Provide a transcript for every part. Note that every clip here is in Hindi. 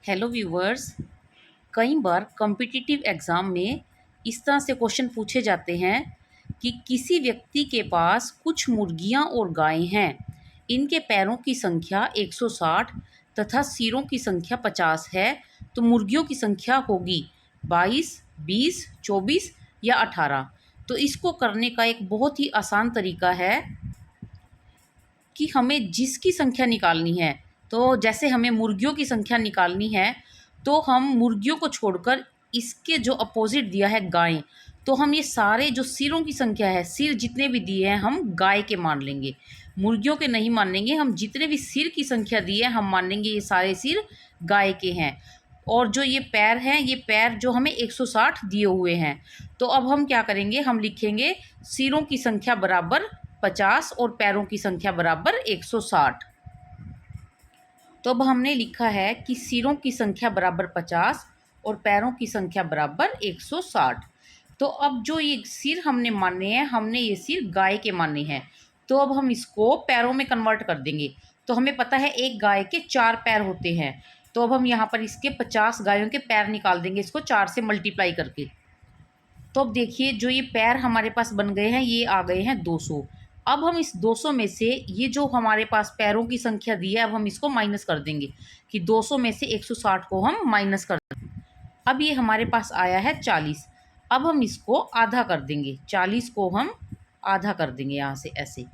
Hello viewers. कई बार कॉम्पिटिटिव एग्ज़ाम में इस तरह से क्वेश्चन पूछे जाते हैं कि किसी व्यक्ति के पास कुछ मुर्गियां और गायें हैं। इनके पैरों की संख्या 160 तथा सिरों की संख्या 50 है। तो मुर्गियों की संख्या होगी 22, 20, 24 या 18। तो इसको करने का एक बहुत ही आसान तरीका है कि हमें जिसकी संख्या निकालनी है, तो जैसे हमें मुर्गियों की संख्या निकालनी है, तो हम मुर्गियों को छोड़कर इसके जो अपोजिट दिया है गाय, तो हम ये सारे जो सिरों की संख्या है, सिर जितने भी दिए हैं हम गाय के मान लेंगे, मुर्गियों के नहीं मान लेंगे। हम जितने भी सिर की संख्या दी है हम मान लेंगे ये सारे सिर गाय के हैं। और जो ये पैर हैं, ये पैर जो हमें 160 दिए हुए हैं। तो अब हम क्या करेंगे, हम लिखेंगे सिरों की संख्या बराबर 50 और पैरों की संख्या बराबर 160। तो अब हमने लिखा है कि सिरों की संख्या बराबर 50 और पैरों की संख्या बराबर 160। तो अब जो ये सिर हमने माने हैं, हमने ये सिर गाय के माने हैं। तो अब हम इसको पैरों में कन्वर्ट कर देंगे। तो हमें पता है एक गाय के 4 पैर होते हैं। तो अब हम यहाँ पर इसके 50 गायों के पैर निकाल देंगे, इसको 4 से मल्टीप्लाई करके। तो अब देखिए जो ये पैर हमारे पास बन गए हैं, ये आ गए हैं 200। अब हम इस 200 में से ये जो हमारे पास पैरों की संख्या दी है, अब हम इसको माइनस कर देंगे कि 200 में से 160 को हम माइनस कर देंगे। अब ये हमारे पास आया है 40। अब हम इसको आधा कर देंगे, 40 को हम आधा कर देंगे यहाँ से ऐसे।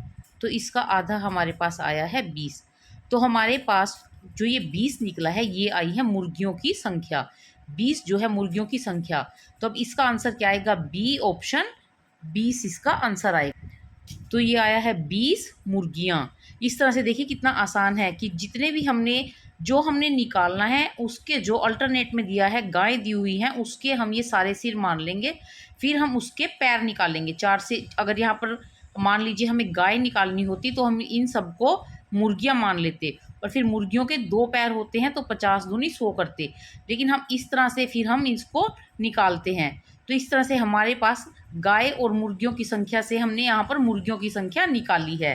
तो इसका आधा हमारे पास आया है 20। तो हमारे पास जो ये 20 निकला है, ये आई है मुर्गियों की संख्या। 20 जो है मुर्गियों की संख्या। तो अब इसका आंसर क्या आएगा, बी ऑप्शन, 20 इसका आंसर आएगा। तो ये आया है 20 मुर्गियाँ। इस तरह से देखिए कितना आसान है कि जितने भी हमने निकालना है, उसके जो अल्टरनेट में दिया है गाय दी हुई हैं, उसके हम ये सारे सिर मान लेंगे। फिर हम उसके पैर निकालेंगे 4 से। अगर यहाँ पर मान लीजिए हमें गाय निकालनी होती तो हम इन सबको मुर्गियाँ मान लेते, और फिर मुर्गियों के 2 पैर होते हैं तो 50 दूनी 100 करते। लेकिन हम इस तरह से फिर हम इसको निकालते हैं। तो इस तरह से हमारे पास गाय और मुर्गियों की संख्या से हमने यहाँ पर मुर्गियों की संख्या निकाली है।